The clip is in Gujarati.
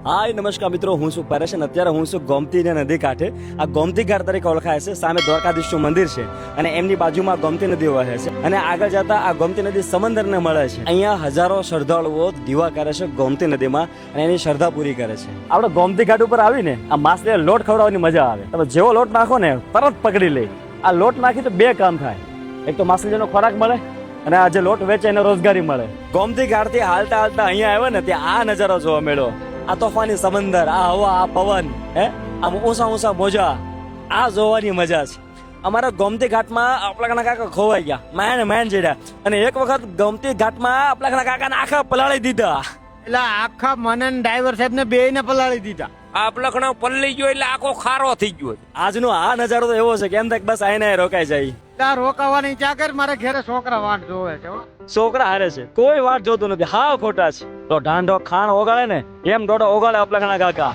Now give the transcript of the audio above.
હાય નમસ્કાર મિત્રો, હું છું પરેશ અને અત્યારે હું છું ગોમતી નદી કાંઠે. આ ગોમતી ઘાટ તરીકે ઓળખાય છે. સામે દ્વારકાધીશનું મંદિર છે અને એમની બાજુમાં ગોમતી નદી વહે છે અને આગળ જતા આ ગોમતી નદી સમંદરને મળે છે. અહીંયા હજારો શ્રદ્ધાળુઓ દીવા કરે છે ગોમતી નદીમાં અને એની શ્રદ્ધા પૂરી કરે છે. આપણે ગોમતી ઘાટ ઉપર આવીને આ માછલી લોટ ખવડાવવાની મજા આવે. તમે જેવો લોટ નાખો ને તરત પકડી લે. આ લોટ નાખી તો બે કામ થાય. એક તો માછલીનો ખોરાક મળે અને આ જે લોટ વેચે એને રોજગારી મળે. ગોમતી ઘાટથી હાલતા હાલતા અહીંયા આવ્યો ને ત્યાં આ નજારો જોવા મળ્યો. આ તોફાની સમંદર, આ હવા, આ પવન, આમ ઊંચા ઊંચા મોજા, આ જોવાની મજા છે. અમારા ગોમતી ઘાટમાં આપણા કાકા ખોવાઈ ગયા, માન જેડ્યા અને એક વખત ગોમતી ઘાટમાં આપણા કાકાને આખા પલાળી દીધા. એટલે આખા મને ડ્રાઈવર સાહેબ ને બે ને પલાળી દીધા. આ પલખણો પલ્લી ગયો એટલે આખો ખારો થઈ ગયો. આજનો આ નજારો તો એવો છે કે એમ થાય બસ આઈને રોકાઈ જાય. ત્યાં રોકાવાની ચા કર, મારે ઘરે છોકરા વાટ જોવે છે. છોકરા હારે છે, કોઈ વાત જોતું નથી, હાવ ખોટા છે. તો ઢાંઢો ખાણ ઓગાળે ને એમ દોડો ઓગાળે આપણા કાકા.